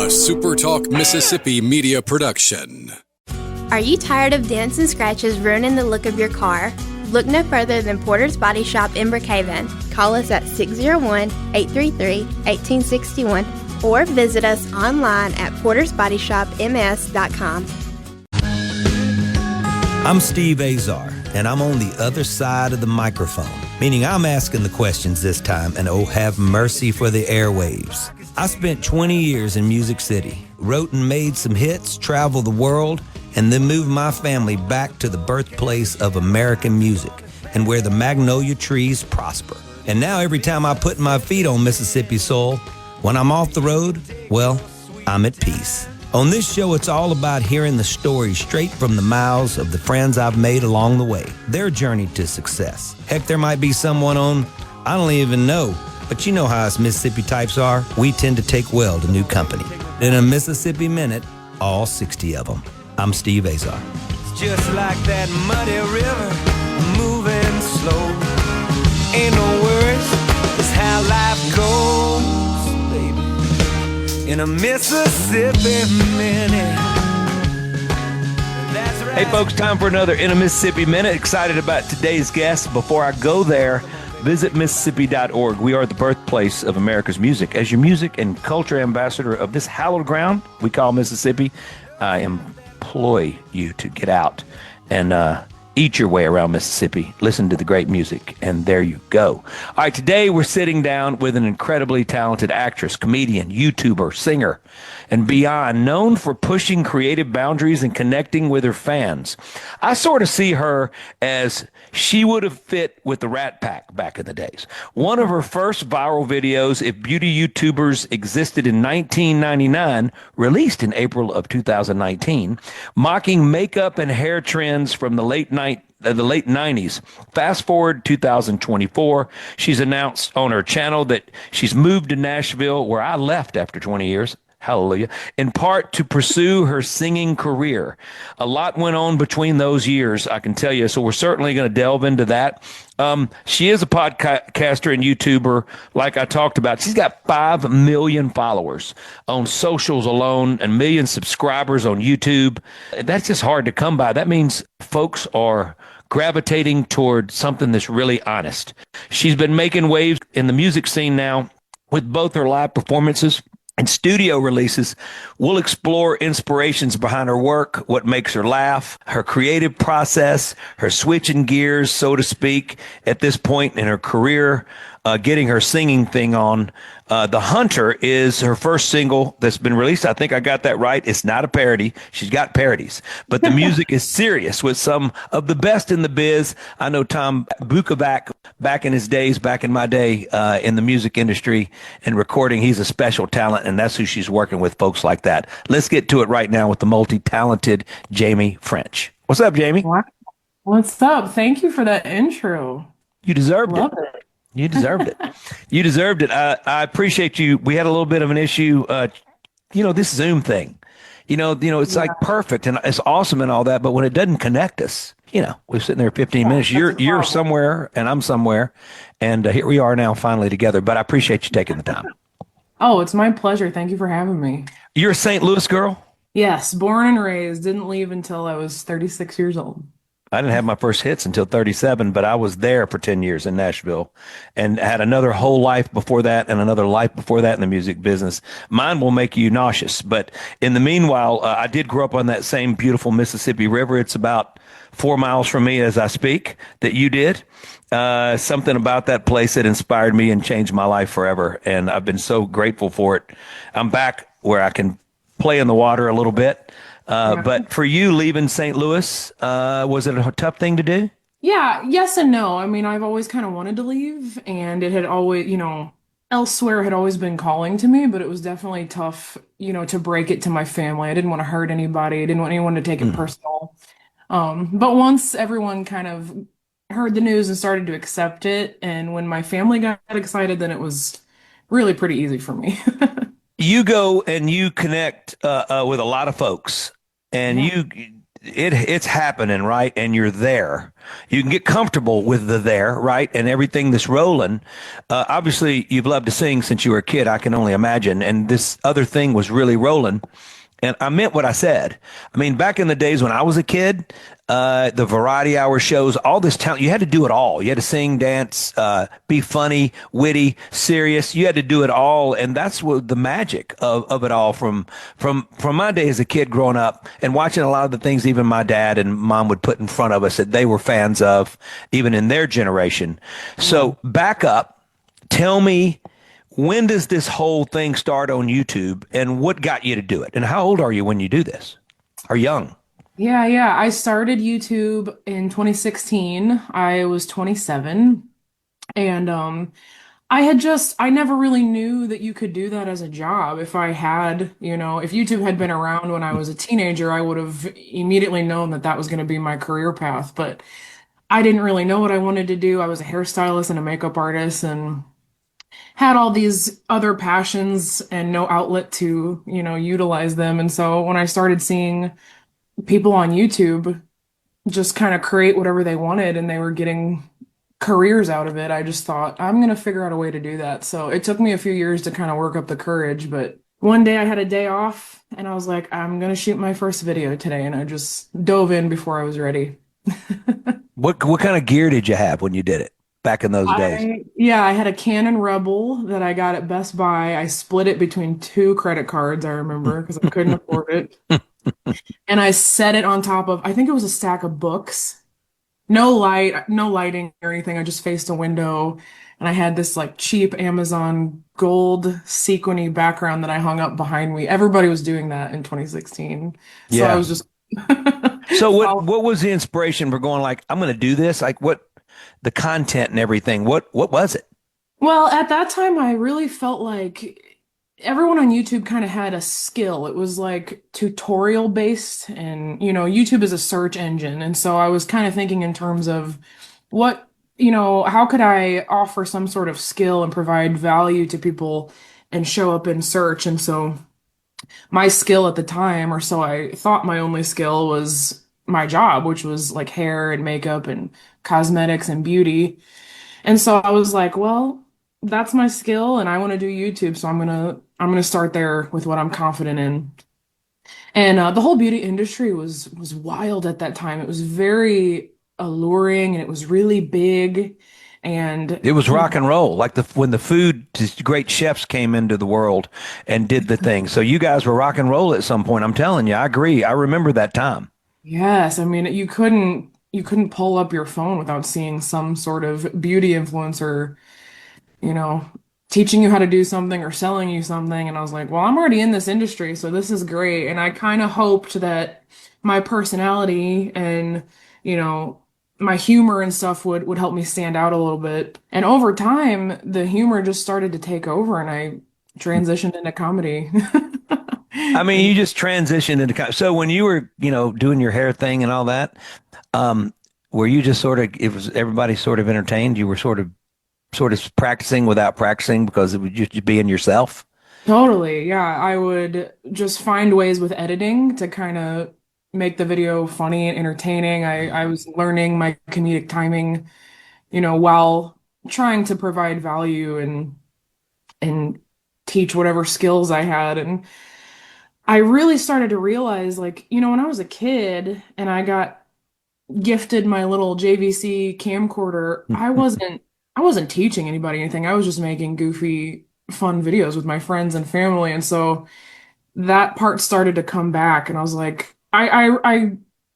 SuperTalk Mississippi Media production. Are you tired of dents and scratches ruining the look of your car? Look no further than Porter's Body Shop in Brookhaven. Call us at 601-833-1861 or visit us online at portersbodyshopms.com. I'm Steve Azar, and I'm on the other side of the microphone, meaning I'm asking the questions this time, and oh, have mercy for the airwaves. I spent 20 years in Music City, wrote and made some hits, traveled the world, and then moved my family back to the birthplace of American music and where the magnolia trees prosper. And now every time I put my feet on Mississippi soil, when I'm off the road, well, I'm at peace. On this show, it's all about hearing the stories straight from the mouths of the friends I've made along the way, their journey to success. Heck, there might be someone on, I don't even know, but you know how us Mississippi types are. We tend to take well to new company. In a Mississippi Minute, all 60 of them. I'm Steve Azar. It's just like that muddy river, moving slow. Ain't no worries, it's how life goes, baby. In a Mississippi Minute. That's right. Hey folks, time for another In a Mississippi Minute. Excited about today's guest. Before I go there, visit Mississippi.org. We are the birthplace of America's music. As your music and culture ambassador of this hallowed ground we call Mississippi, I implore you to get out and eat your way around Mississippi, listen to the great music, and there you go. All right, today we're sitting down with an incredibly talented actress, comedian, YouTuber, singer, and beyond, known for pushing creative boundaries and connecting with her fans. I sort of see her as she would have fit with the Rat Pack back in the days. One of her first viral videos, If Beauty YouTubers Existed in 1999, released in April of 2019, mocking makeup and hair trends from the late 90s. Fast forward 2024, she's announced on her channel that she's moved to Nashville, where I left after 20 years. Hallelujah. In part to pursue her singing career. A lot went on between those years, I can tell you. So we're certainly going to delve into that. She is a podcaster and YouTuber, like I talked about. She's got 5 million followers on socials alone and million subscribers on YouTube. That's just hard to come by. That means folks are gravitating toward something that's really honest. She's been making waves in the music scene now with both her live performances and studio releases. We'll explore inspirations behind her work, what makes her laugh, her creative process, her switching gears, so to speak, at this point in her career, getting her singing thing on. The Hunter is her first single that's been released. I think I got that right. It's not a parody. She's got parodies, but the music is serious with some of the best in the biz. I know Tom Bukovac back in his days, back in my day, in the music industry and recording. He's a special talent, and that's who she's working with, folks like that. Let's get to it right now with the multi-talented Jamie French. What's up, Jamie? What's up? Thank you for that intro. You deserved Love it. it. You deserved it. You deserved it. I appreciate you. We had a little bit of an issue. This Zoom thing, it's like perfect and it's awesome and all that. But when it doesn't connect us, we're sitting there 15 minutes. You're somewhere and I'm somewhere. And here we are now finally together. But I appreciate you taking the time. Oh, it's my pleasure. Thank you for having me. You're a St. Louis girl? Yes, born and raised. Didn't leave until I was 36 years old. I didn't have my first hits until 37, but I was there for 10 years in Nashville and had another whole life before that and another life before that in the music business. Mine will make you nauseous. But in the meanwhile, I did grow up on that same beautiful Mississippi River. It's about 4 miles from me as I speak that you did. Something about that place that inspired me and changed my life forever. And I've been so grateful for it. I'm back where I can play in the water a little bit. But for you, leaving St. Louis, was it a tough thing to do? Yeah, yes and no. I mean, I've always kind of wanted to leave, and it had always, elsewhere had always been calling to me, but it was definitely tough, to break it to my family. I didn't want to hurt anybody. I didn't want anyone to take it personal. But once everyone kind of heard the news and started to accept it, and when my family got excited, then it was really pretty easy for me. You go and you connect with a lot of folks. And it's happening, right? And you're there. You can get comfortable with the there, right? And everything that's rolling. Obviously, you've loved to sing since you were a kid. I can only imagine. And this other thing was really rolling. And I meant what I said. I mean, back in the days when I was a kid, the variety hour shows, all this talent, you had to do it all. You had to sing, dance, be funny, witty, serious. You had to do it all. And that's what the magic of it all from my day as a kid growing up and watching a lot of the things even my dad and mom would put in front of us that they were fans of, even in their generation. So back up, tell me, when does this whole thing start on YouTube and what got you to do it? And how old are you when you do this? Or young? Yeah. I started YouTube in 2016. I was 27. And I never really knew that you could do that as a job. If I had, if YouTube had been around when I was a teenager, I would have immediately known that that was going to be my career path. But I didn't really know what I wanted to do. I was a hairstylist and a makeup artist and had all these other passions and no outlet to, utilize them. And so when I started seeing people on YouTube just kind of create whatever they wanted and they were getting careers out of it, I just thought, I'm going to figure out a way to do that. So it took me a few years to kind of work up the courage, but one day I had a day off and I was like, I'm going to shoot my first video today. And I just dove in before I was ready. What kind of gear did you have when you did it back in those days? I had a Canon Rebel that I got at Best Buy. I split it between two credit cards, I remember, because I couldn't afford it. And I set it on top of, I think it was a stack of books. No light, no lighting or anything. I just faced a window and I had this like cheap Amazon gold sequiny background that I hung up behind me. Everybody was doing that in 2016. So I was just So what was the inspiration for going like, I'm going to do this? Like what the content and everything, what was it? Well, at that time, I really felt like everyone on YouTube kind of had a skill. It was like tutorial based, and YouTube is a search engine. And so I was kind of thinking in terms of what, how could I offer some sort of skill and provide value to people and show up in search? And so my skill at the time, or so I thought my only skill was my job, which was like hair and makeup and cosmetics and beauty. And so I was like, well, that's my skill and I want to do YouTube, so I'm gonna start there with what I'm confident in. And the whole beauty industry was wild at that time. It was very alluring and it was really big and It was rock and roll, like when the food great chefs came into the world and did the thing. So you guys were rock and roll at some point. I'm telling you, I agree. I remember that time. yes, I mean you couldn't pull up your phone without seeing some sort of beauty influencer, you know, teaching you how to do something or selling you something. And I was like, well, I'm already in this industry, so this is great. And I kind of hoped that my personality and, you know, my humor and stuff would help me stand out a little bit. And over time, the humor just started to take over and I transitioned into comedy. I mean, you just transitioned into so when you were, doing your hair thing and all that, were you just sort of it was everybody sort of entertained? You were sort of practicing without practicing because it was just being yourself. Totally. Yeah. I would just find ways with editing to kind of make the video funny and entertaining. I was learning my comedic timing, while trying to provide value and teach whatever skills I had. And I really started to realize, like, when I was a kid and I got gifted my little JVC camcorder, I wasn't teaching anybody anything. I was just making goofy, fun videos with my friends and family. And so that part started to come back and I was like, I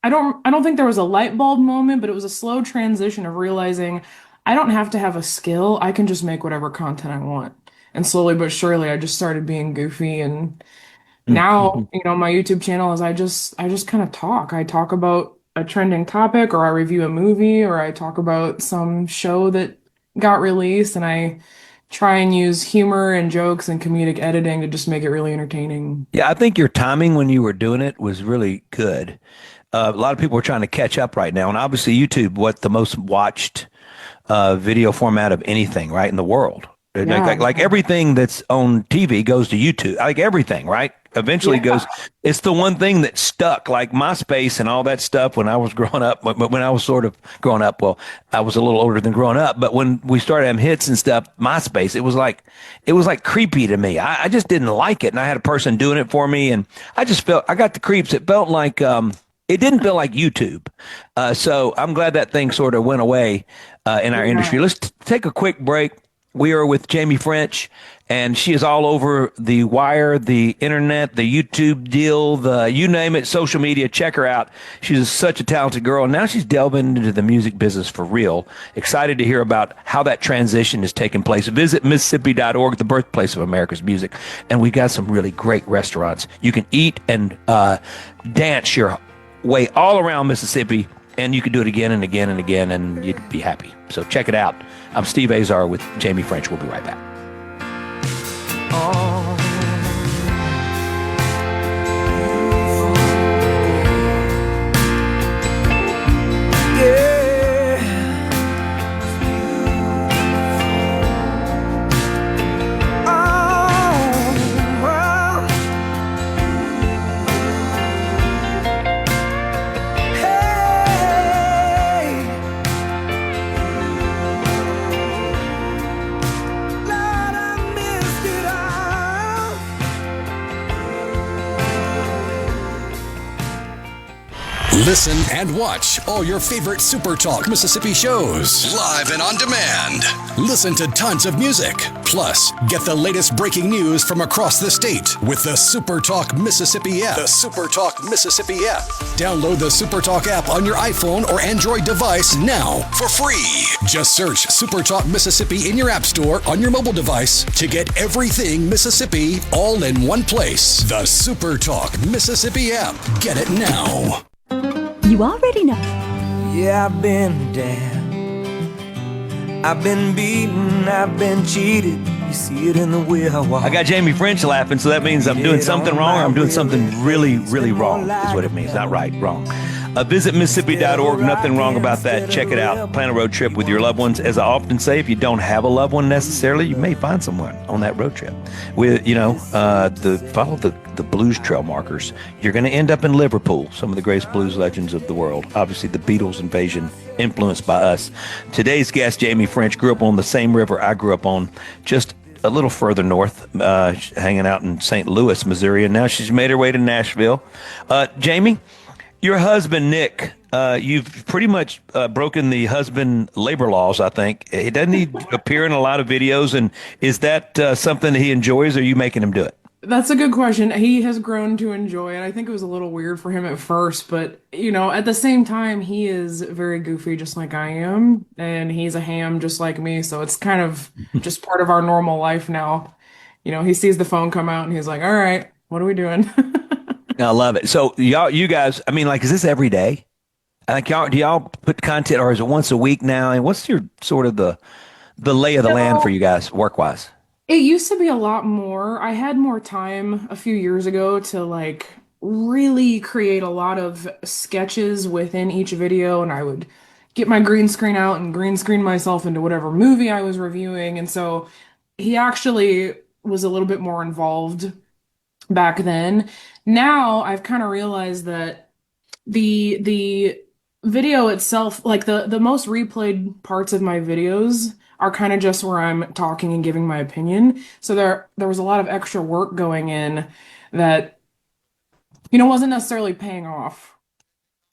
don't think there was a light bulb moment, but it was a slow transition of realizing I don't have to have a skill. I can just make whatever content I want. And slowly but surely I just started being goofy and now, my YouTube channel is I just kind of talk. I talk about a trending topic or I review a movie or I talk about some show that got released and I try and use humor and jokes and comedic editing to just make it really entertaining. Yeah, I think your timing when you were doing it was really good. A lot of people are trying to catch up right now, and obviously YouTube, what the most watched video format of anything, right, in the world. Yeah. Like everything that's on TV goes to YouTube. Like everything, right? Eventually Yeah. goes. It's the one thing that stuck, like MySpace and all that stuff when I was growing up. When I was sort of growing up, well, I was a little older than growing up. But when we started having hits and stuff, MySpace, it was like creepy to me. I just didn't like it, and I had a person doing it for me, and I got the creeps. It felt like it didn't feel like YouTube. So I'm glad that thing sort of went away in our industry. Let's take a quick break. We are with Jamie French, and she is all over the wire, the internet, the YouTube deal, the you name it, social media. Check her out. She's such a talented girl, and now she's delving into the music business for real. Excited to hear about how that transition is taking place. Visit Mississippi.org, the birthplace of America's music, and we got some really great restaurants. You can eat and dance your way all around Mississippi, and you can do it again and again and again, and you'd be happy. So check it out. I'm Steve Azar with Jamie French. We'll be right back. Listen and watch all your favorite SuperTalk Mississippi shows live and on demand. Listen to tons of music. Plus, get the latest breaking news from across the state with the SuperTalk Mississippi app. The SuperTalk Mississippi app. Download the SuperTalk app on your iPhone or Android device now for free. Just search SuperTalk Mississippi in your app store on your mobile device to get everything Mississippi all in one place. The SuperTalk Mississippi app. Get it now. You already know. Yeah, I've been down, I've been beaten, I've been cheated. You see it in the way I walk. I got Jamie French laughing, so that means I'm doing something wrong, or I'm doing something really, really wrong, is what it means. Not right, wrong. Visit Mississippi.org. Nothing wrong about that. Check it out. Plan a road trip with your loved ones. As I often say, if you don't have a loved one necessarily, you may find someone on that road trip. With follow the blues trail markers. You're going to end up in Liverpool, some of the greatest blues legends of the world. Obviously, the Beatles invasion influenced by us. Today's guest, Jamie French, grew up on the same river I grew up on, just a little further north, hanging out in St. Louis, Missouri, and now she's made her way to Nashville. Jamie, your husband, Nick, you've pretty much broken the husband labor laws, I think. Doesn't he appear in a lot of videos? And is that something that he enjoys, or are you making him do it? That's a good question. He has grown to enjoy it. I think it was a little weird for him at first, but at the same time, he is very goofy, just like I am, and he's a ham just like me. So it's kind of just part of our normal life now. He sees the phone come out and he's like, "All right, what are we doing?" I love it. So you guys, I mean, like, is this every day? Like, do y'all put content, or is it once a week now? And what's your sort of the lay of the land for you guys, work wise? It used to be a lot more. I had more time a few years ago to really create a lot of sketches within each video, and I would get my green screen out and green screen myself into whatever movie I was reviewing. And so he actually was a little bit more involved back then. Now I've kind of realized that the video itself, like the most replayed parts of my videos are kind of just where I'm talking and giving my opinion. So there was a lot of extra work going in that, wasn't necessarily paying off.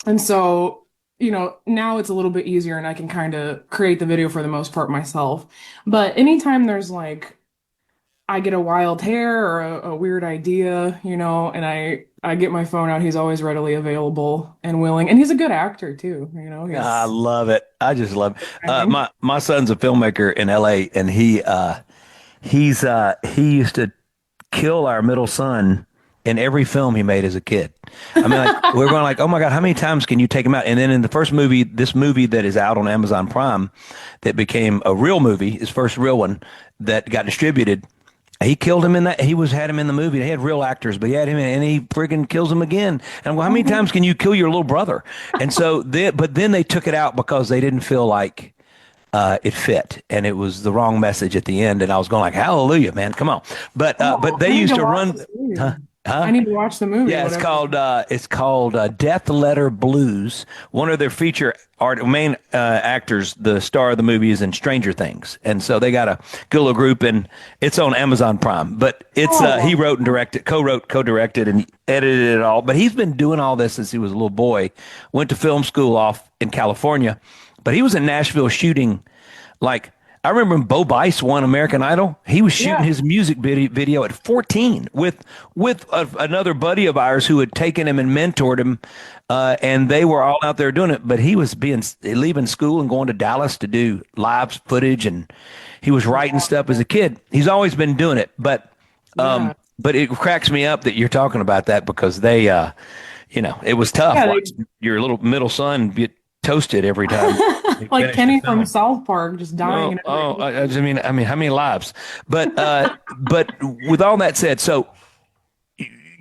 And so, now it's a little bit easier and I can kind of create the video for the most part myself. But anytime there's I get a wild hair or a weird idea, and I get my phone out, he's always readily available and willing. And he's a good actor too, I love it. I just love it. My son's a filmmaker in LA, and he used to kill our middle son in every film he made as a kid. I mean, we're going oh my God, how many times can you take him out? And then in the first movie, this movie that is out on Amazon Prime, that became a real movie, his first real one that got distributed, he killed him in that. Had him in the movie. They had real actors, but he had him in, and he friggin' kills him again. And how many times can you kill your little brother? And so, but then they took it out because they didn't feel like it fit, and it was the wrong message at the end. And I was going like, "Hallelujah, man, come on!" But they I need used to to watch run. this movie. Huh? I Huh? need to watch the movie. Yeah, Whatever. it's called Death Letter Blues. One of their feature art main actors, the star of the movie, is in Stranger Things, and so they got a good little group, and it's on Amazon Prime. But it's he wrote and directed, co-directed, and edited it all. But he's been doing all this since he was a little boy. Went to film school off in California, but he was in Nashville shooting like. I remember when Bo Bice won American Idol. He was shooting his music video at 14 with another buddy of ours who had taken him and mentored him, and they were all out there doing it. But he was leaving school and going to Dallas to do live footage, and he was writing stuff as a kid. He's always been doing it, but it cracks me up that you're talking about that because they, it was tough watching your little middle son get toasted every time. Like Kenny from South Park, just dying. I mean, how many lives? But but with all that said, so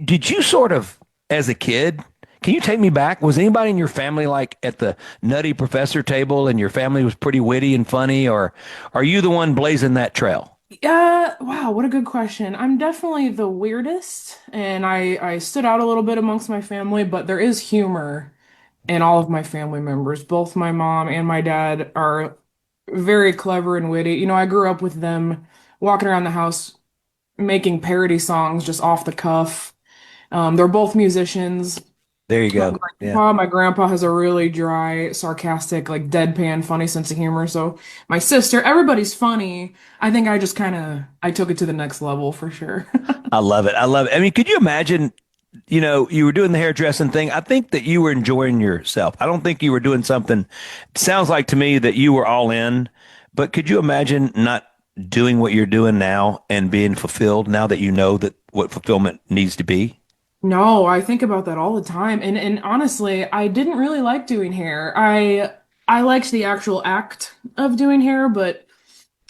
did you sort of, as a kid, can you take me back? Was anybody in your family like at the Nutty Professor table, and your family was pretty witty and funny, or are you the one blazing that trail? Yeah, wow, what a good question. I'm definitely the weirdest, and I stood out a little bit amongst my family, but there is humor in all of my family members. Both my mom and my dad are very clever and witty. I grew up with them walking around the house making parody songs just off the cuff. They're both musicians. There you go. My grandpa has a really dry, sarcastic, like deadpan, funny sense of humor. So my sister, everybody's funny. I think I took it to the next level for sure. I love it. I love it. I mean, could you imagine, you were doing the hairdressing thing. I think that you were enjoying yourself. I don't think you were doing something. It sounds like to me that you were all in, but could you imagine not doing what you're doing now and being fulfilled now that you know that what fulfillment needs to be? No, I think about that all the time. And honestly, I didn't really like doing hair. I liked the actual act of doing hair, but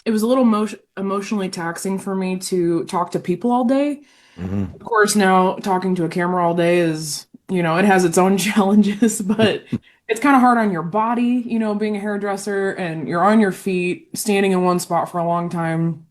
it was a little emotionally taxing for me to talk to people all day. Of course, now talking to a camera all day is, it has its own challenges, but it's kind of hard on your body, being a hairdresser, and you're on your feet, standing in one spot for a long time.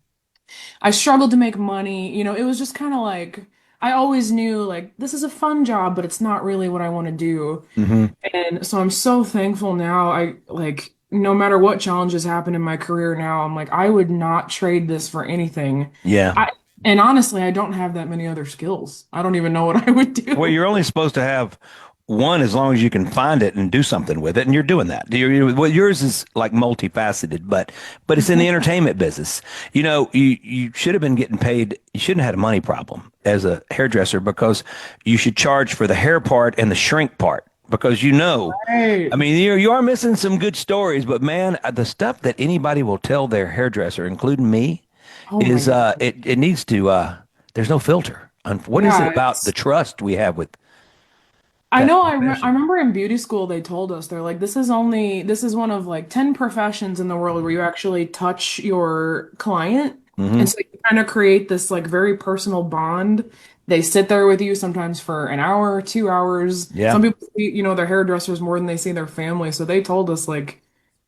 I struggled to make money. It was just kind of like, I always knew like this is a fun job, but it's not really what I want to do. And so I'm so thankful now. I like, no matter what challenges happen in my career now, I'm like, I would not trade this for anything. Yeah. And honestly, I don't have that many other skills. I don't even know what I would do. Well, you're only supposed to have one as long as you can find it and do something with it, and you're doing that. Well, yours is like multifaceted, but it's in the entertainment business. You should have been getting paid. You shouldn't have had a money problem as a hairdresser because you should charge for the hair part and the shrink part. Because Right. I mean, you are missing some good stories, but man, the stuff that anybody will tell their hairdresser, including me, is it needs to. There's no filter. What is it about the trust we have with? I know. I remember in beauty school they told us they're like, this is one of like 10 professions in the world where you actually touch your client, and so you kind of create this like very personal bond. They sit there with you sometimes for an hour, 2 hours. Yeah. Some people see, their hairdressers more than they see their family. So they told us like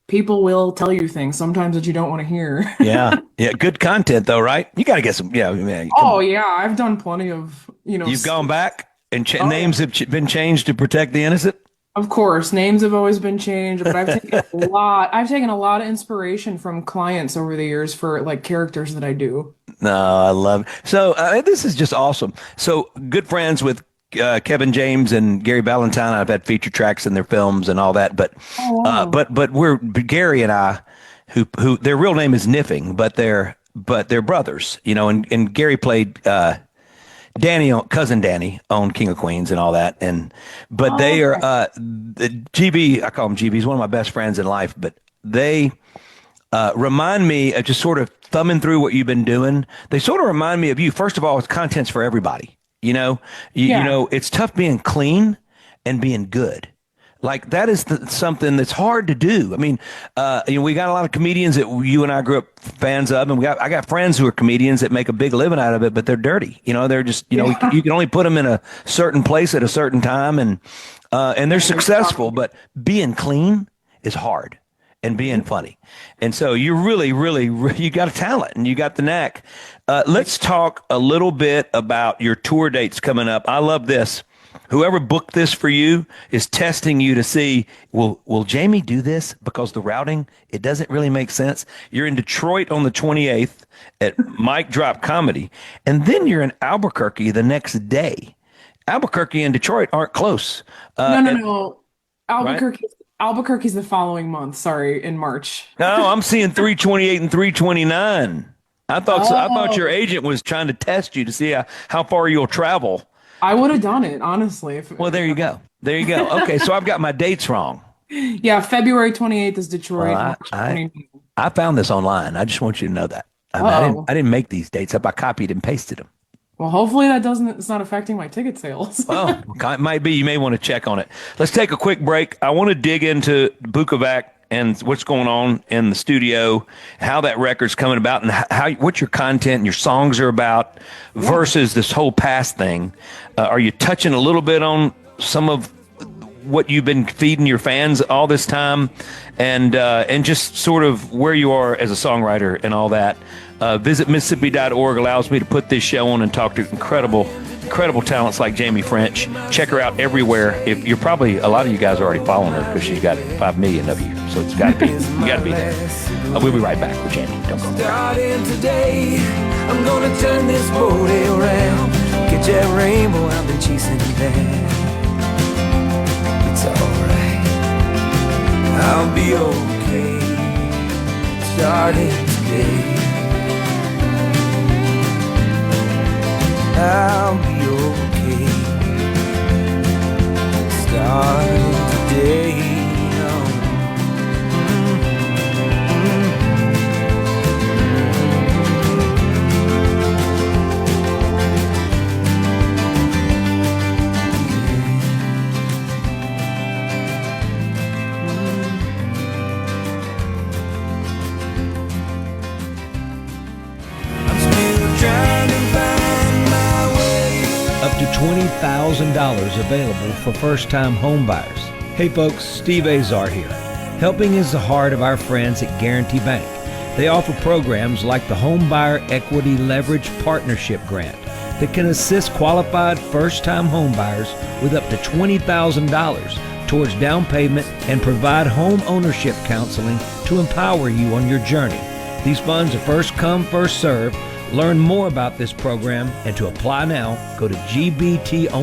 people will tell you things sometimes that you don't want to hear. Yeah. Good content though, right? You got to get some. Yeah. Man, Oh yeah, I've done plenty of, You've gone back and names have been changed to protect the innocent. Of course, names have always been changed, but I've taken a lot of inspiration from clients over the years for like characters that I do. No, I love it. So this is just awesome. So good friends with Kevin James and Gary Valentine. I've had feature tracks in their films and all that, but but we're Gary and I, who their real name is Niffing, but they're brothers, and Gary played cousin Danny on King of Queens and all that. But they are, GB, I call him GB. He's one of my best friends in life, but they remind me of just sort of thumbing through what you've been doing. They sort of remind me of you. First of all, it's content's for everybody. It's tough being clean and being good. Like that is something that's hard to do. I mean, we got a lot of comedians that you and I grew up fans of, and I got friends who are comedians that make a big living out of it, but they're dirty. They're just, you can only put them in a certain place at a certain time, and they're successful, but being clean is hard. and being funny. And so you're really, you got a talent and you got the knack. Let's talk a little bit about your tour dates coming up. I love this. Whoever booked this for you is testing you to see, will Jamie do this? Because the routing, it doesn't really make sense. You're in Detroit on the 28th at Mic Drop Comedy, and then you're in Albuquerque the next day. Albuquerque and Detroit aren't close. No. Right? Albuquerque's the following month. Sorry, in March. No, I'm seeing 328 and 329. I thought your agent was trying to test you to see how far you'll travel. I would have done it, honestly. Well, there you go. Okay, so I've got my dates wrong. Yeah, February 28th is Detroit. Well, March 29th. I found this online. I just want you to know that. I didn't make these dates up. I copied and pasted them. Well, hopefully it's not affecting my ticket sales. Well, it might be. You may want to check on it. Let's take a quick break. I want to dig into Bukovac and what's going on in the studio, how that record's coming about, and what your content and your songs are about versus this whole past thing. Are you touching a little bit on some of what you've been feeding your fans all this time, and just sort of where you are as a songwriter and all that? Visit Mississippi.org allows me to put this show on and talk to incredible talents like Jamie French. Check her out everywhere. If you're probably, a lot of you guys are already following her because she's got 5 million of you. So it's got to be, you got to be there. We'll be right back with Jamie. Don't go. Starting today, I'm gonna turn this boat around. Get that rainbow I've been chasing down. It's alright, I'll be okay. Starting today, I'll be okay. Starting today. Up to $20,000 available for first-time home buyers. Hey folks, Steve Azar here. Helping is the heart of our friends at Guarantee Bank. They offer programs like the Home Buyer Equity Leverage Partnership Grant that can assist qualified first-time home buyers with up to $20,000 towards down payment and provide home ownership counseling to empower you on your journey. These funds are first come, first served. Learn more about this program and to apply now, go to gbtonline.com.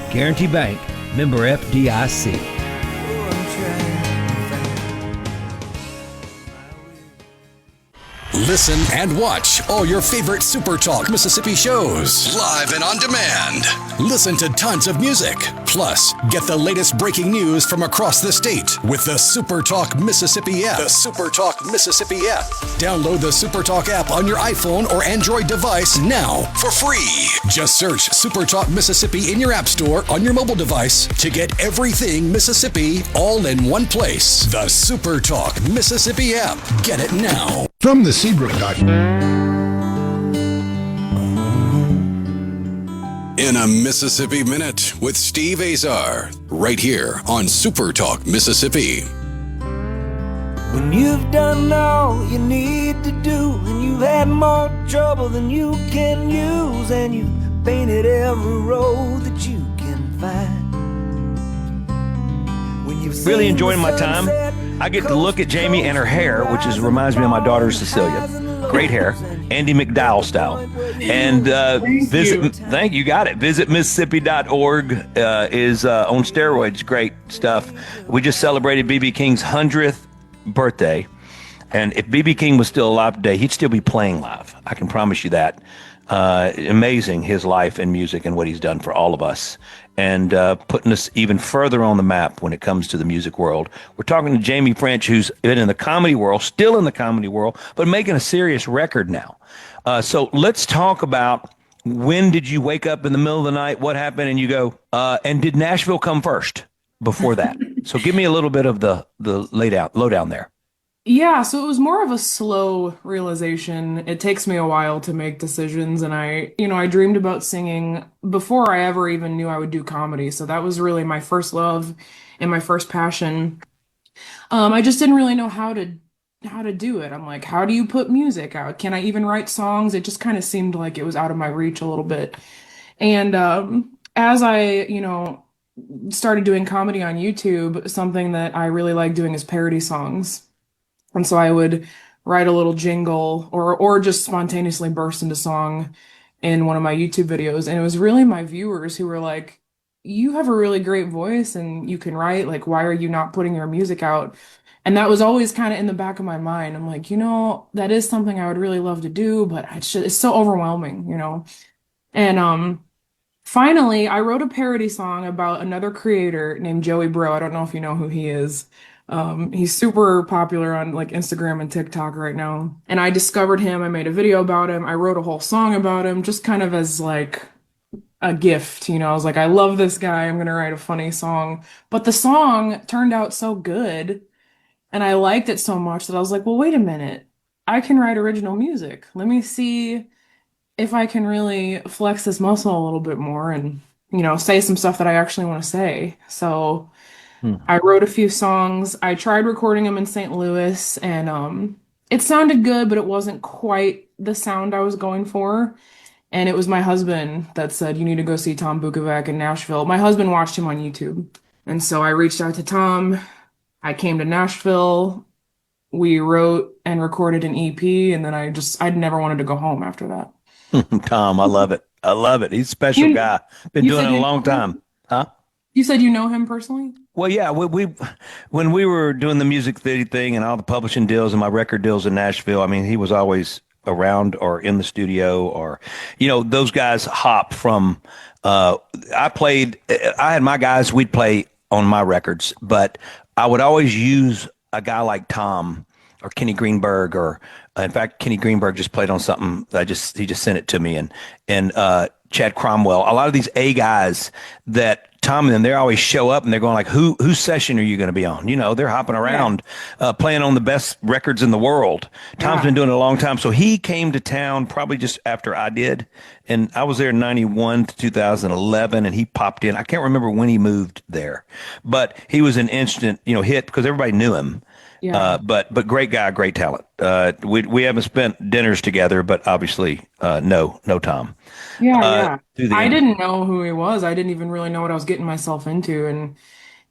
Guarantee Bank, member FDIC. Listen and watch all your favorite SuperTalk Mississippi shows live and on demand. Listen to tons of music. Plus, get the latest breaking news from across the state with the SuperTalk Mississippi app. The SuperTalk Mississippi app. Download the SuperTalk app on your iPhone or Android device now for free. Just search SuperTalk Mississippi in your app store on your mobile device to get everything Mississippi all in one place. The SuperTalk Mississippi app. Get it now. From the Seabrook. In a Mississippi Minute with Steve Azar, right here on SuperTalk Mississippi. When you've done all you need to do, and you've had more trouble than you can use, and you've painted every road that you can find. When you've Really enjoying my time. I get to look at Jamie and her hair, which reminds me of my daughter Cecilia. Great hair, Andy McDowell style. And thank you, got it. Visit Mississippi.org is on steroids. Great stuff. We just celebrated B.B. King's 100th birthday. And if B.B. King was still alive today, he'd still be playing live. I can promise you that. Amazing, his life and music and what he's done for all of us. And putting us even further on the map when it comes to the music world. We're talking to Jamie French, who's been in the comedy world, still in the comedy world, but making a serious record now. So let's talk about, when did you wake up in the middle of the night? What happened? And you go, and did Nashville come first before that? So give me a little bit of the lowdown there. Yeah, so it was more of a slow realization. It takes me a while to make decisions, and I dreamed about singing before I ever even knew I would do comedy. So that was really my first love and my first passion. I just didn't really know how to do it. I'm like, how do you put music out? Can I even write songs? It just kind of seemed like it was out of my reach a little bit. And as I, started doing comedy on YouTube, something that I really like doing is parody songs. And so I would write a little jingle or just spontaneously burst into song in one of my YouTube videos. And it was really my viewers who were like, you have a really great voice and you can write. Like, why are you not putting your music out? And that was always kind of in the back of my mind. I'm like, that is something I would really love to do, but it's so overwhelming. And finally, I wrote a parody song about another creator named Joey Bro. I don't know if you know who he is. He's super popular on like Instagram and TikTok right now. And I discovered him. I made a video about him. I wrote a whole song about him, just kind of as like a gift. I was like, I love this guy. I'm gonna write a funny song. But the song turned out so good, and I liked it so much that I was like, well, wait a minute. I can write original music. Let me see if I can really flex this muscle a little bit more and, say some stuff that I actually want to say. So Hmm. I wrote a few songs. I tried recording them in St. Louis and it sounded good, but it wasn't quite the sound I was going for. And it was my husband that said, you need to go see Tom Bukovac in Nashville. My husband watched him on YouTube. And so I reached out to Tom. I came to Nashville. We wrote and recorded an EP, and then I'd never wanted to go home after that. Tom, I love it. I love it. He's a special You guy. Been you doing said it a you long know him? time. Huh? You said you know him personally? Well, yeah, we when we were doing the music thing and all the publishing deals and my record deals in Nashville, I mean, he was always around or in the studio or, those guys hop from, uh, I had my guys, we'd play on my records, but I would always use a guy like Tom or Kenny Greenberg or, in fact, Kenny Greenberg just played on something. He just sent it to me and Chad Cromwell, a lot of these A guys that Tom and them, they always show up and they're going like, whose session are you going to be on? They're hopping Yeah. around, playing on the best records in the world. Tom's Yeah. been doing it a long time. So he came to town probably just after I did. And I was there in 91 to 2011 and he popped in. I can't remember when he moved there, but he was an instant, hit because everybody knew him. Yeah. But great guy, great talent. We haven't spent dinners together, but obviously, no Tom. Yeah, yeah. Through the I interview. didn't know who he was. I didn't even really know what I was getting myself into. And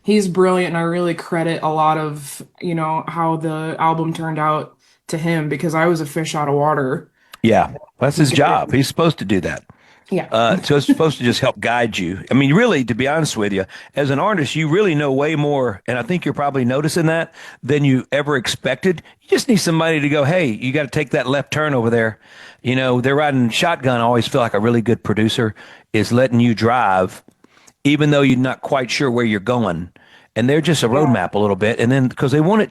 he's brilliant. And I really credit a lot of, how the album turned out to him because I was a fish out of water. Yeah, that's his job. He's supposed to do that. Yeah. So it's supposed to just help guide you. I mean, really, to be honest with you, as an artist, you really know way more, and I think you're probably noticing that than you ever expected. You just need somebody to go, hey, you got to take that left turn over there. They're riding shotgun. I always feel like a really good producer is letting you drive, even though you're not quite sure where you're going. And they're just a Yeah. roadmap a little bit. And then because they want it,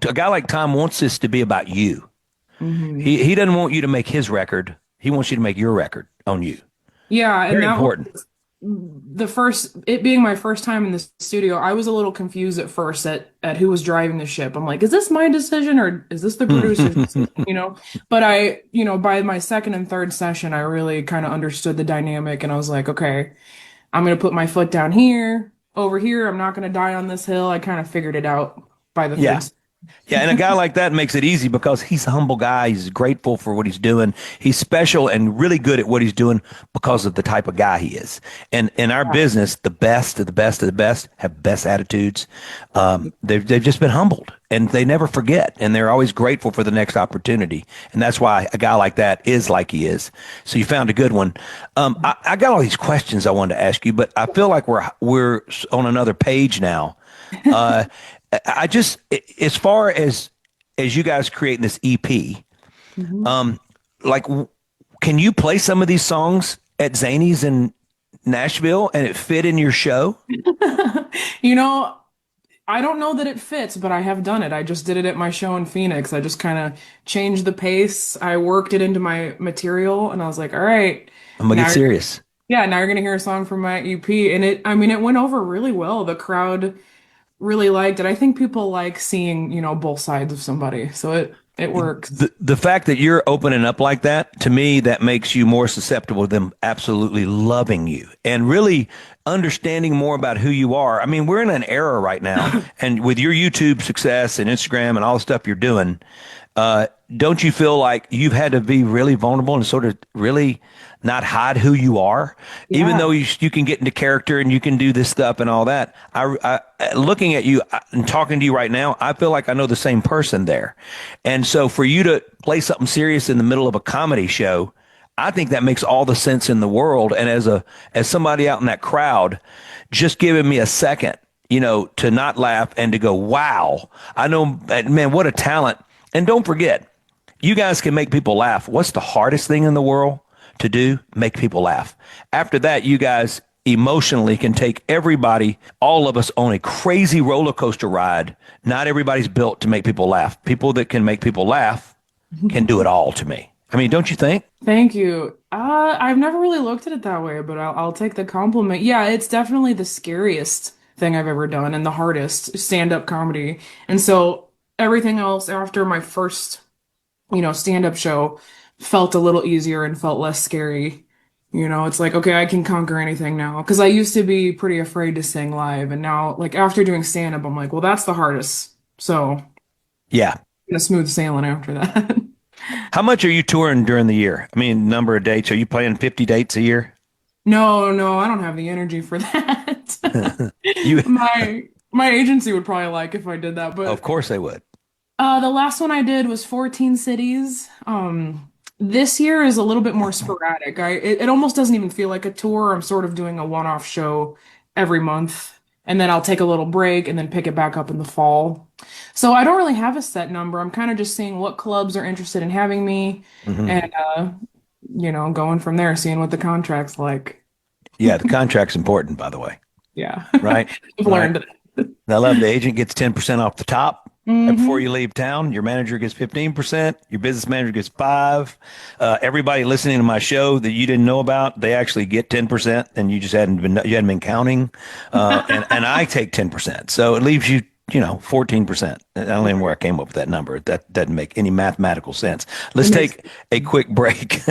a guy like Tom wants this to be about you. Hmm. He doesn't want you to make his record. He wants you to make your record on you. Yeah. And Very that important. was it being my first time in the studio. I was a little confused at first at who was driving the ship. I'm like, is this my decision or is this the producer's decision? But by my second and third session, I really kind of understood the dynamic and I was like, okay, I'm going to put my foot down here, over here. I'm not going to die on this hill. I kind of figured it out by the third. Yeah. Yeah, and a guy like that makes it easy because he's a humble guy. He's grateful for what he's doing. He's special and really good at what he's doing because of the type of guy he is. And in our business, the best of the best of the best have best attitudes. They've just been humbled and they never forget. And they're always grateful for the next opportunity. And that's why a guy like that is like he is. So you found a good one. I got all these questions I wanted to ask you, but I feel like we're on another page now. I just, as far as you guys creating this EP, Mhm. like, can you play some of these songs at Zany's in Nashville and it fit in your show? You know, I don't know that it fits, but I have done it. I just did it at my show in Phoenix. I just kind of changed the pace. I worked it into my material and I was like, all right, I'm gonna now get serious. yeah, now you're gonna hear a song from my EP. And it went over really well. The crowd really liked it. I think people like seeing, both sides of somebody. So It works. The fact that you're opening up like that, to me, that makes you more susceptible to them absolutely loving you and really understanding more about who you are. I mean, we're in an era right now, and with your YouTube success and Instagram and all the stuff you're doing, don't you feel like you've had to be really vulnerable and sort of really not hide who you are, even though you can get into character and you can do this stuff and all that? I looking at you and talking to you right now, I feel like I know the same person there. And so for you to play something serious in the middle of a comedy show, I think that makes all the sense in the world. And as somebody out in that crowd, just giving me a second, to not laugh and to go, wow, I know, man, what a talent. And don't forget, you guys can make people laugh. What's the hardest thing in the world to do? Make people laugh. After that, you guys emotionally can take everybody, all of us, on a crazy roller coaster ride. Not everybody's built to make people laugh. People that can make people laugh can do it all, to me. I mean, don't you think? Thank you. I've never really looked at it that way, but I'll take the compliment. Yeah, it's definitely the scariest thing I've ever done and the hardest, stand-up comedy. And so everything else after my first, stand-up show felt a little easier and felt less scary. It's like, okay, I can conquer anything now. Because I used to be pretty afraid to sing live. And now, like, after doing stand-up, I'm like, well, that's the hardest. So, yeah, smooth sailing after that. How much are you touring during the year? I mean, number of dates. Are you playing 50 dates a year? No, I don't have the energy for that. My agency would probably like if I did that, but of course they would. The last one I did was 14 cities. This year is a little bit more sporadic. It almost doesn't even feel like a tour. I'm sort of doing a one-off show every month, and then I'll take a little break and then pick it back up in the fall. So I don't really have a set number. I'm kind of just seeing what clubs are interested in having me, and going from there, seeing what the contract's like. Yeah, the contract's important, by the way. Yeah. Right. I've learned it. I love the agent gets 10% off the top. And before you leave town, your manager gets 15%, your business manager gets 5%. Everybody listening to my show that you didn't know about, they actually get 10%, and you just hadn't been counting. And I take 10%. So it leaves you, 14%. I don't know where I came up with that number. That doesn't make any mathematical sense. Let's take a quick break.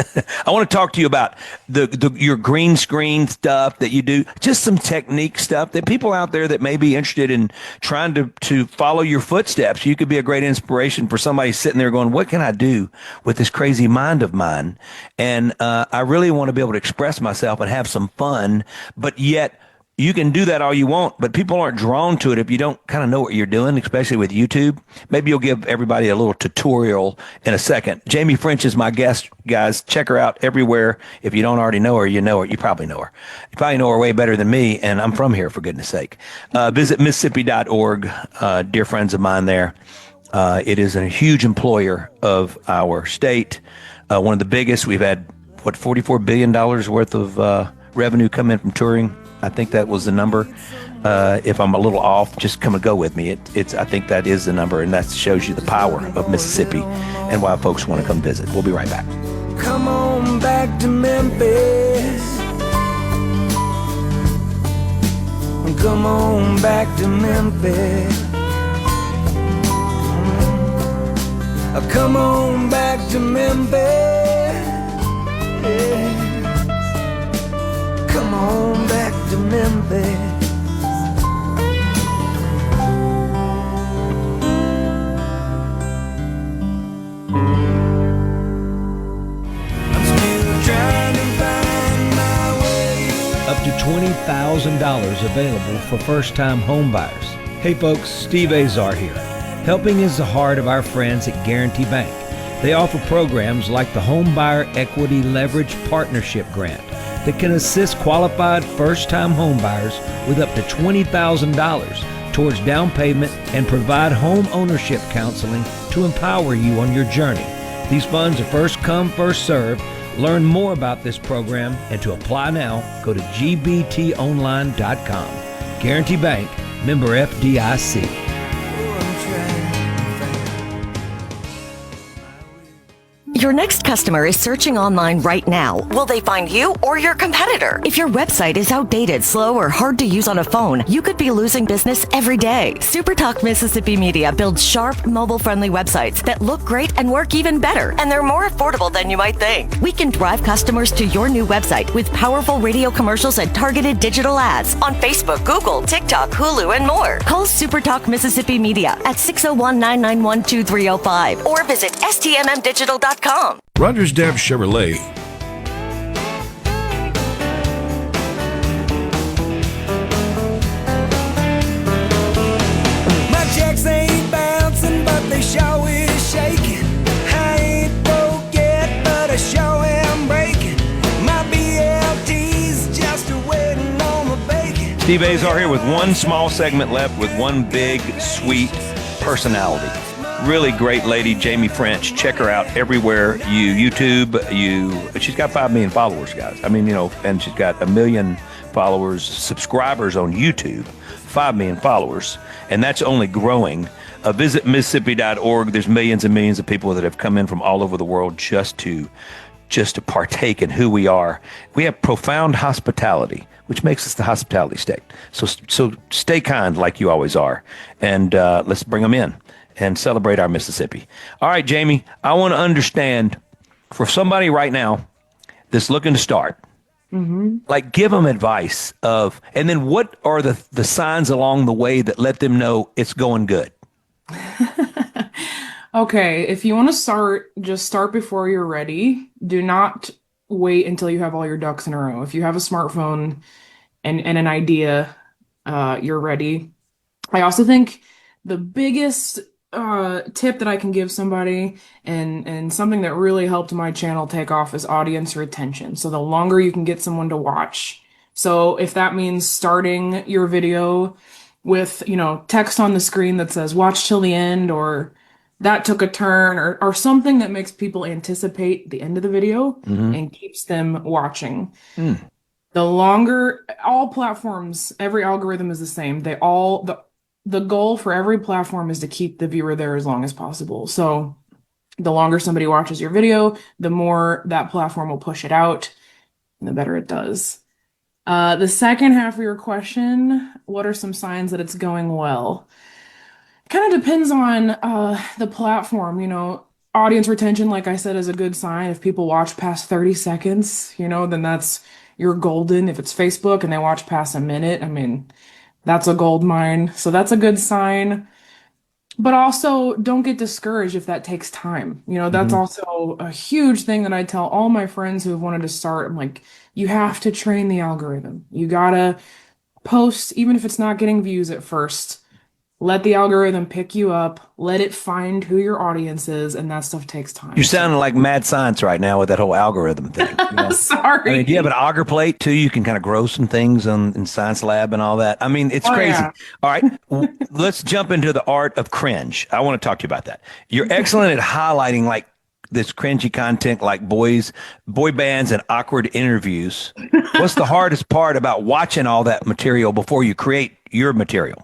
I want to talk to you about your green screen stuff that you do, just some technique stuff that people out there that may be interested in trying to follow your footsteps. You could be a great inspiration for somebody sitting there going, what can I do with this crazy mind of mine? And I really want to be able to express myself and have some fun, but yet you can do that all you want, but people aren't drawn to it if you don't kind of know what you're doing, especially with YouTube. Maybe you'll give everybody a little tutorial in a second. Jamie French is my guest, guys. Check her out everywhere. If you don't already know her, you know her. You probably know her. You probably know her way better than me, and I'm from here, for goodness sake. Visit Mississippi.org, dear friends of mine there. It is a huge employer of our state, one of the biggest. We've had, $44 billion worth of revenue come in from touring. I think that was the number. If I'm a little off, just come and go with me. I think that is the number, and that shows you the power of Mississippi and why folks want to come visit. We'll be right back. Come on back to Memphis. Come on back to Memphis. Come on back to Memphis. Yeah. Come on back to Memphis. Up to $20,000 available for first-time home buyers. Hey folks, Steve Azar here. Helping is the heart of our friends at Guarantee Bank. They offer programs like the Home Buyer Equity Leverage Partnership Grant that can assist qualified first-time home buyers with up to $20,000 towards down payment and provide home ownership counseling to empower you on your journey. These funds are first come, first served. Learn more about this program and to apply now, go to gbtonline.com. Guarantee Bank, member FDIC. your next customer is searching online right now, will they find you or your competitor? If your website is outdated, slow, or hard to use on a phone, you could be losing business every day. SuperTalk Mississippi Media builds sharp, mobile-friendly websites that look great and work even better, and they're more affordable than you might think. We can drive customers to your new website with powerful radio commercials and targeted digital ads on Facebook, Google, TikTok, Hulu, and more. Call SuperTalk Mississippi Media at 601-991-2305 or visit stmmdigital.com. Rogers Dab Chevrolet. My checks ain't bouncing, but they sure is shaking. I ain't broke yet, but I sure am breaking. My BLT's just waiting on the bacon. Steve Azar here with one small segment left with one big, sweet personality. Really great lady, Jamie French. Check her out everywhere. She's got 5 million followers, guys. I mean, and she's got 1 million followers, subscribers on YouTube, 5 million followers, and that's only growing. Visit Mississippi.org. There's millions and millions of people that have come in from all over the world just to partake in who we are. We have profound hospitality, which makes us the hospitality state. So stay kind like you always are, and let's bring them in and celebrate our Mississippi. All right, Jamie, I want to understand, for somebody right now that's looking to start, like give them advice and then what are the signs along the way that let them know it's going good? Okay, if you want to start, just start before you're ready. Do not wait until you have all your ducks in a row. If you have a smartphone and an idea, you're ready. I also think the biggest tip that I can give somebody and something that really helped my channel take off is audience retention. So the longer you can get someone to watch. So if that means starting your video with, text on the screen that says watch till the end, or that took a turn, or something that makes people anticipate the end of the video and keeps them watching. The longer, all platforms, every algorithm is the same. The goal for every platform is to keep the viewer there as long as possible. So the longer somebody watches your video, the more that platform will push it out, and the better it does. The second half of your question, what are some signs that it's going well? It kind of depends on the platform. Audience retention, like I said, is a good sign. If people watch past 30 seconds, then you're golden. If it's Facebook and they watch past a minute, that's a gold mine. So that's a good sign. But also don't get discouraged if that takes time. That's also a huge thing that I tell all my friends who have wanted to start. I'm like, you have to train the algorithm. You gotta post, even if it's not getting views at first. Let the algorithm pick you up. Let it find who your audience is, and that stuff takes time. You're sounding like mad science right now with that whole algorithm thing. Sorry. Do you have an auger plate too? You can kind of grow some things in Science Lab and all that. It's crazy. Yeah. All right, let's jump into the art of cringe. I want to talk to you about that. You're excellent at highlighting like this cringy content, like boy bands and awkward interviews. What's the hardest part about watching all that material before you create your material?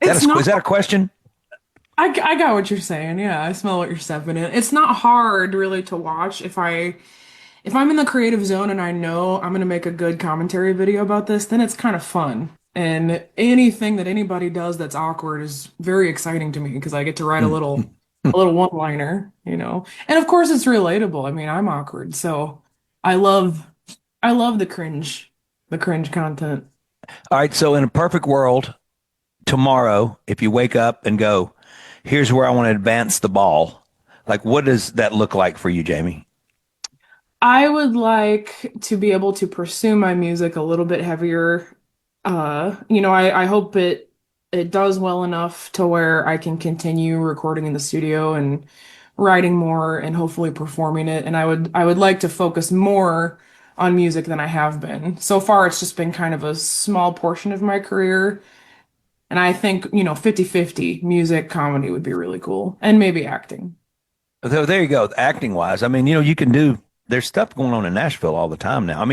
Is that a question? I got what you're saying. Yeah, I smell what you're stepping in. It's not hard really to watch if I'm in the creative zone and I know I'm going to make a good commentary video about this, then it's kind of fun. And anything that anybody does that's awkward is very exciting to me because I get to write a little one-liner, And of course it's relatable. I'm awkward, so I love the cringe content. All right, so in a perfect world, tomorrow, if you wake up and go, here's where I want to advance the ball, like what does that look like for you, Jamie? I would like to be able to pursue my music a little bit heavier. I hope it does well enough to where I can continue recording in the studio and writing more and hopefully performing it. And I would like to focus more on music than I have been. So far, it's just been kind of a small portion of my career. And I think, 50-50 music, comedy would be really cool. And maybe acting. So there you go. Acting wise, you can do, there's stuff going on in Nashville all the time now.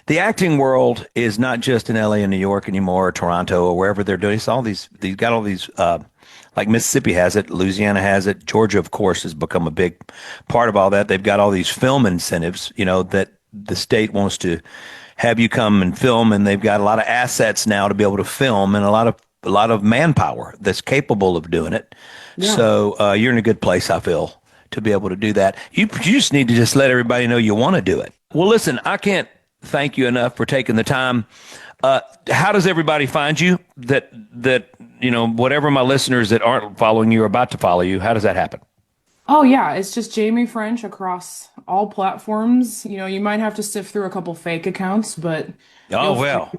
The acting world is not just in LA and New York anymore, or Toronto or wherever they're doing. It's all these got all these like Mississippi has it, Louisiana has it, Georgia, of course, has become a big part of all that. They've got all these film incentives, that the state wants to have you come and film, and they've got a lot of assets now to be able to film, and a lot of manpower that's capable of doing it. Yeah. So you're in a good place, I feel, to be able to do that. You just need to just let everybody know you want to do it. Well, listen, I can't thank you enough for taking the time. How does everybody find you? That whatever my listeners that aren't following you are about to follow you, how does that happen? Oh, yeah, it's just Jamie French across all platforms. You might have to sift through a couple fake accounts, but... Oh, well,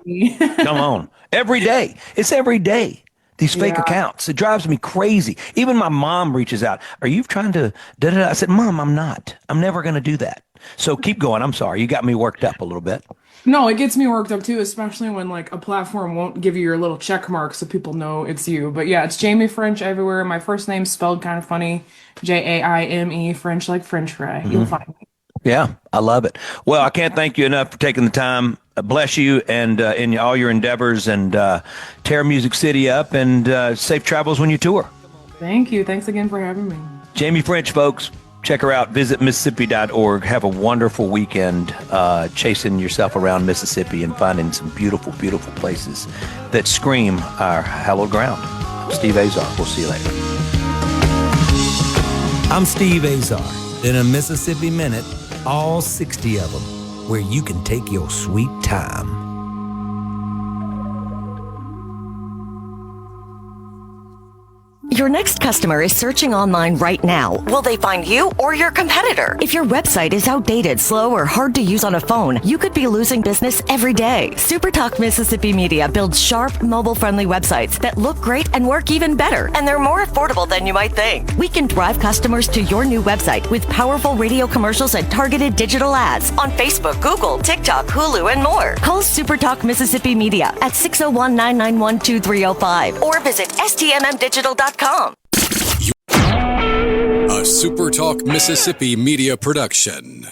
come on. Every day. It's every day. These fake accounts. It drives me crazy. Even my mom reaches out. Are you trying to... I said, Mom, I'm not. I'm never going to do that. So keep going. I'm sorry. You got me worked up a little bit. No, it gets me worked up too, especially when like a platform won't give you your little check mark so people know it's you. But yeah, it's Jamie French everywhere. My first name's spelled kind of funny. Jaime, French like French fry. Mm-hmm. You'll find me. Yeah, I love it. Well, I can't thank you enough for taking the time. Bless you and in all your endeavors, and tear Music City up, and safe travels when you tour. Thank you. Thanks again for having me. Jamie French, folks. Check her out. Visit Mississippi.org. Have a wonderful weekend chasing yourself around Mississippi and finding some beautiful, beautiful places that scream our hallowed ground. I'm Steve Azar. We'll see you later. I'm Steve Azar. In a Mississippi Minute, all 60 of them, where you can take your sweet time. Your next customer is searching online right now. Will they find you or your competitor? If your website is outdated, slow, or hard to use on a phone, you could be losing business every day. SuperTalk Mississippi Media builds sharp, mobile-friendly websites that look great and work even better, and they're more affordable than you might think. We can drive customers to your new website with powerful radio commercials and targeted digital ads on Facebook, Google, TikTok, Hulu, and more. Call SuperTalk Mississippi Media at 601-991-2305 or visit stmmdigital.com. A SuperTalk Mississippi Media production.